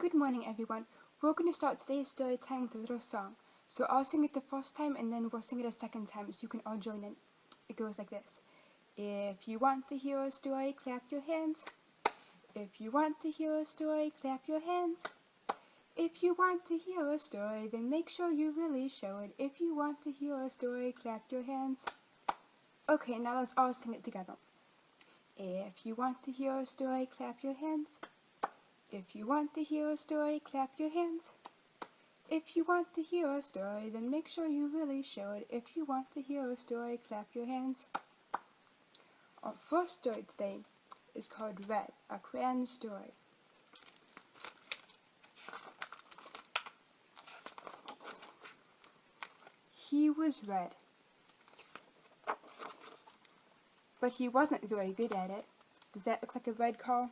Good morning, everyone. We're going to start today's story time with a little song. So I'll sing it the first time and then we'll sing it a second time so you can all join in. It goes like this. If you want to hear a story, clap your hands. If you want to hear a story, clap your hands. If you want to hear a story, then make sure you really show it. If you want to hear a story, clap your hands. Okay, now let's all sing it together. If you want to hear a story, clap your hands. If you want to hear a story, clap your hands. If you want to hear a story, then make sure you really show it. If you want to hear a story, clap your hands. Our first story today is called Red, a crayon story. He was red, but he wasn't very good at it. Does that look like a red call?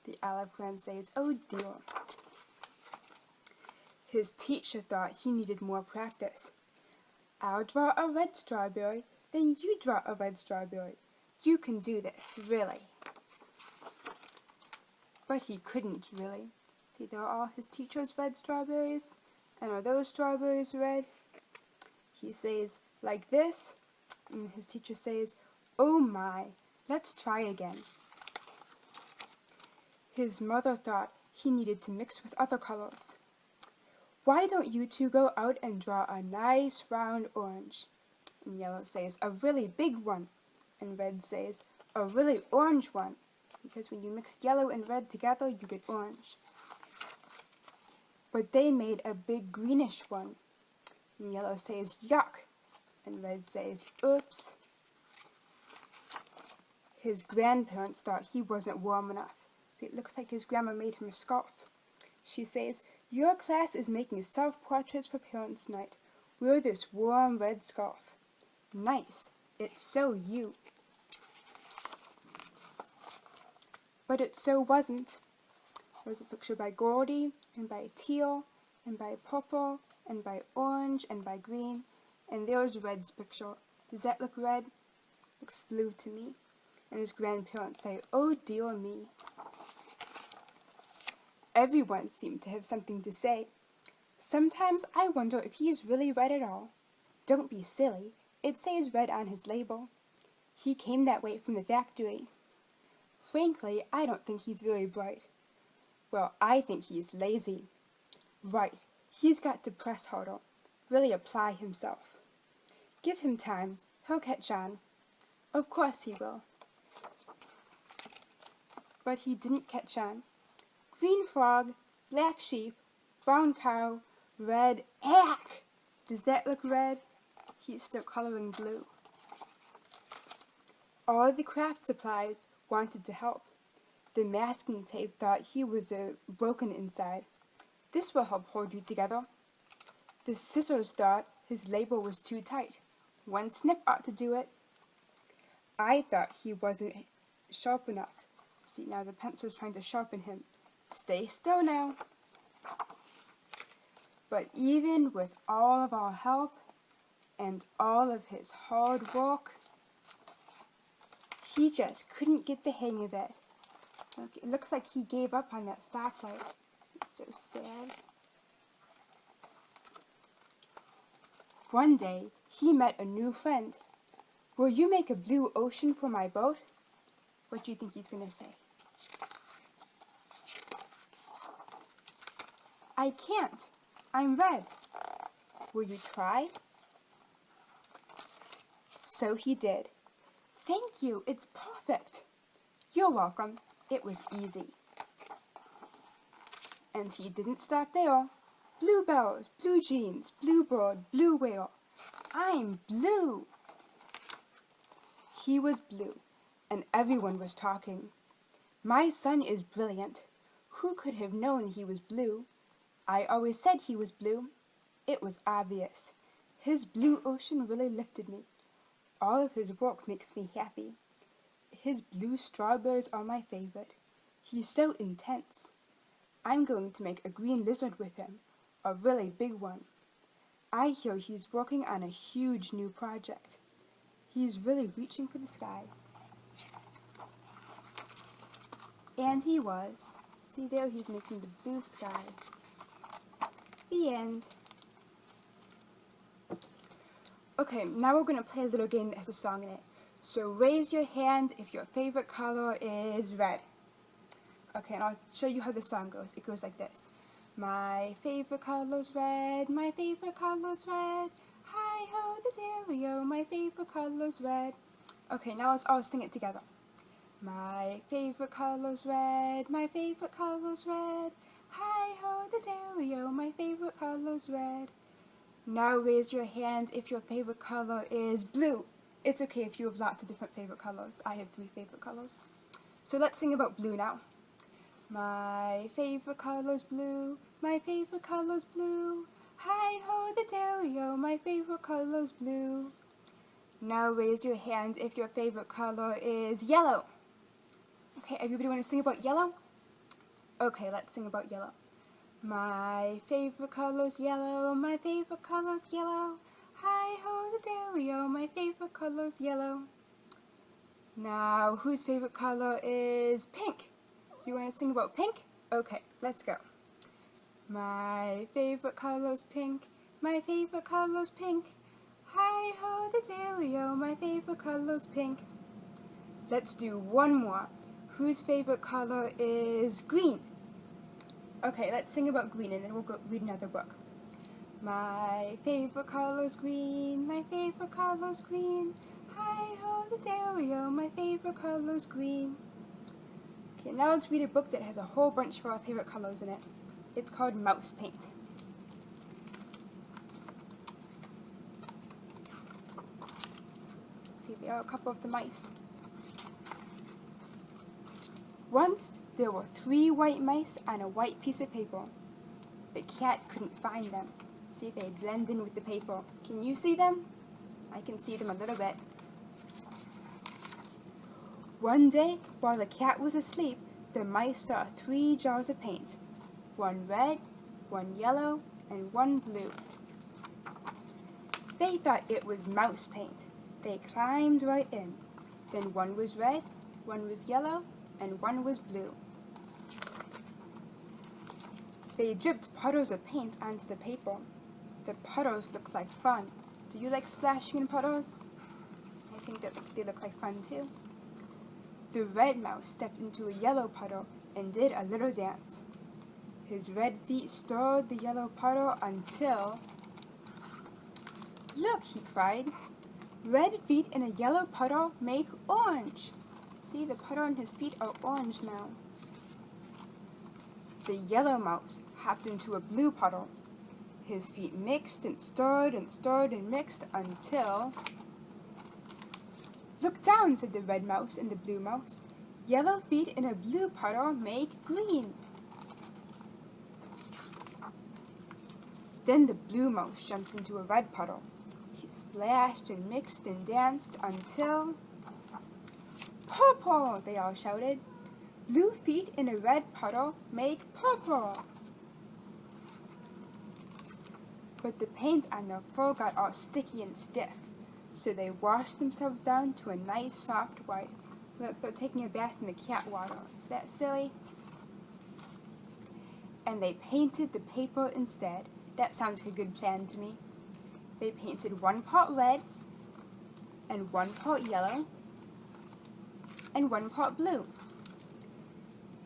The olive crayon says, "Oh dear." His teacher thought he needed more practice. "I'll draw a red strawberry, then you draw a red strawberry. You can do this, really." But he couldn't, really. See, there are all his teacher's red strawberries, and are those strawberries red? He says, like this, and his teacher says, "Oh my, let's try again." His mother thought he needed to mix with other colors. "Why don't you two go out and draw a nice round orange?" And yellow says, "A really big one." And red says, "A really orange one." Because when you mix yellow and red together, you get orange. But they made a big greenish one. And yellow says, "Yuck." And red says, "Oops." His grandparents thought he wasn't warm enough. See, it looks like his grandma made him a scarf. She says, "Your class is making self-portraits for parents' night. Wear this warm red scarf." Nice. It's so you. But it so wasn't. There was a picture by Goldie, and by teal, and by purple, and by orange, and by green. And there's Red's picture. Does that look red? Looks blue to me. And his grandparents say, "Oh dear me." Everyone seemed to have something to say. "Sometimes I wonder if he is really red at all." "Don't be silly. It says red on his label." "He came that way from the factory." "Frankly, I don't think he's very bright." "Well, I think he's lazy." "Right. He's got to press harder. Really apply himself." "Give him time. He'll catch on." "Of course he will." But he didn't catch on. Green frog, black sheep, brown cow, red ack. Does that look red? He's still coloring blue. All the craft supplies wanted to help. The masking tape thought he was broken inside. "This will help hold you together." The scissors thought his label was too tight. "One snip ought to do it." I thought he wasn't sharp enough. See, now the pencil's trying to sharpen him. "Stay still now." But even with all of our help and all of his hard work, he just couldn't get the hang of it. Look, it looks like he gave up on that stoplight. It's so sad. One day, he met a new friend. "Will you make a blue ocean for my boat?" What do you think he's going to say? "I can't. I'm red." "Will you try?" So he did. "Thank you. It's perfect." "You're welcome. It was easy." And he didn't stop there. Bluebells, blue jeans, bluebird, blue whale. I'm blue. He was blue, and everyone was talking. "My son is brilliant. Who could have known he was blue? I always said he was blue." It was obvious. His blue ocean really lifted me. All of his work makes me happy. His blue strawberries are my favorite. He's so intense. I'm going to make a green lizard with him, a really big one. I hear he's working on a huge new project. He's really reaching for the sky. And he was. See there, he's making the blue sky. The end. Okay, now we're going to play a little game that has a song in it. So raise your hand if your favorite color is red. Okay, and I'll show you how the song goes. It goes like this. My favorite color's red, my favorite color's red. Hi-ho the dairy-o, my favorite color's red. Okay, now let's all sing it together. My favorite color's red, my favorite color's red. Hi-ho the dairy-o, my favorite color's red. Now raise your hand if your favorite color is blue. It's okay if you have lots of different favorite colors. I have 3 favorite colors. So let's sing about blue now. My favorite color's blue, my favorite color's blue. Hi-ho the dairy-o, my favorite color's blue. Now raise your hand if your favorite color is yellow. Okay, everybody want to sing about yellow? Okay, let's sing about yellow. My favorite color's yellow, my favorite color's yellow. Hi-ho the dairy-o, my favorite color's yellow. Now, whose favorite color is pink? Do you want to sing about pink? Okay, let's go. My favorite color's pink, my favorite color's pink. Hi-ho the dairy-o, my favorite color's pink. Let's do one more. Whose favorite color is green? Okay, let's sing about green and then we'll go read another book. My favorite color's green, my favorite color's green. Hi-ho the dairy-o, my favorite color's green. Okay, now let's read a book that has a whole bunch of our favorite colors in it. It's called Mouse Paint. See, there are a couple of the mice. Once there were 3 white mice on a white piece of paper. The cat couldn't find them. See, they blend in with the paper. Can you see them? I can see them a little bit. One day, while the cat was asleep, the mice saw 3 jars of paint. 1 red, 1 yellow, and 1 blue. They thought it was mouse paint. They climbed right in. Then 1 was red, 1 was yellow, and 1 was blue. They dripped puddles of paint onto the paper. The puddles looked like fun. Do you like splashing in puddles? I think that they look like fun too. The red mouse stepped into a yellow puddle and did a little dance. His red feet stirred the yellow puddle until... Look, he cried. Red feet in a yellow puddle make orange. See, the puddle on his feet are orange now. The yellow mouse hopped into a blue puddle. His feet mixed and stirred and stirred and mixed until... Look down, said the red mouse and the blue mouse. Yellow feet in a blue puddle make green. Then the blue mouse jumped into a red puddle. He splashed and mixed and danced until... Purple, they all shouted. Blue feet in a red puddle make purple. But the paint on their fur got all sticky and stiff, so they washed themselves down to a nice soft white. Look, they're taking a bath in the cat water. Is that silly? And they painted the paper instead. That sounds like a good plan to me. They painted 1 part red, and 1 part yellow, and 1 part blue.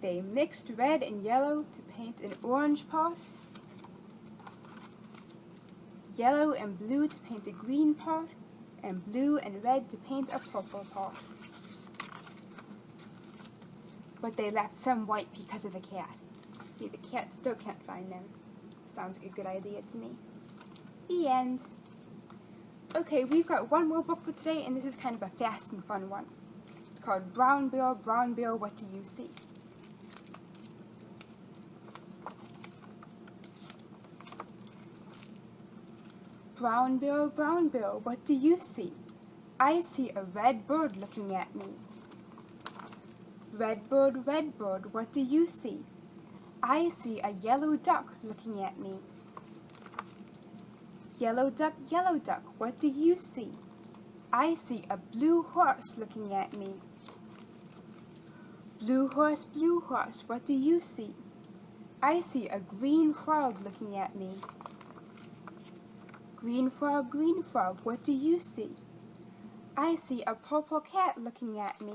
They mixed red and yellow to paint an orange part, yellow and blue to paint a green part, and blue and red to paint a purple part. But they left some white because of the cat. See, the cat still can't find them. Sounds like a good idea to me. The end. Okay, we've got one more book for today, and this is kind of a fast and fun one. It's called Brown Bear, What Do You See? Brown Bear, what do you see? I see a red bird looking at me. Red bird, what do you see? I see a yellow duck looking at me. Yellow duck, what do you see? I see a blue horse looking at me. Blue horse, what do you see? I see a green frog looking at me. Green frog, what do you see? I see a purple cat looking at me.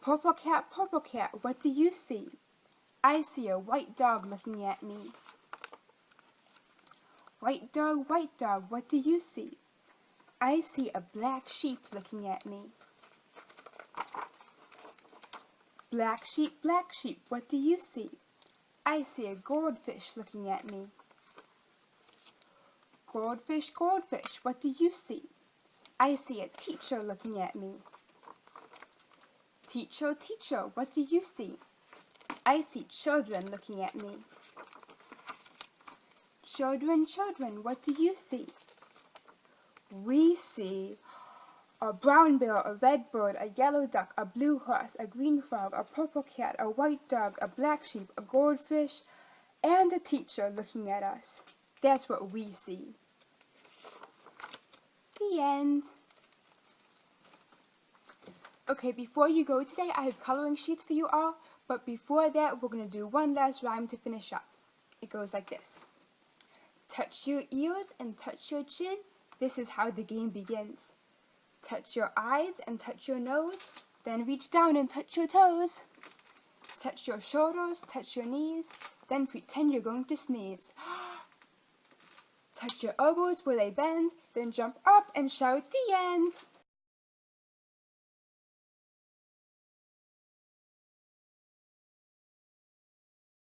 Purple cat, what do you see? I see a white dog looking at me. White dog, what do you see? I see a black sheep looking at me. Black sheep, what do you see? I see a goldfish looking at me. Goldfish, what do you see? I see a teacher looking at me. Teacher, what do you see? I see children looking at me. Children, what do you see? We see a brown bear, a red bird, a yellow duck, a blue horse, a green frog, a purple cat, a white dog, a black sheep, a goldfish, and a teacher looking at us. That's what we see. The end. Okay, before you go today, I have coloring sheets for you all, but before that, we're going to do one last rhyme to finish up. It goes like this. Touch your ears and touch your chin, this is how the game begins. Touch your eyes and touch your nose, then reach down and touch your toes. Touch your shoulders, touch your knees, then pretend you're going to sneeze. Touch your elbows where they bend, then jump up and shout the end.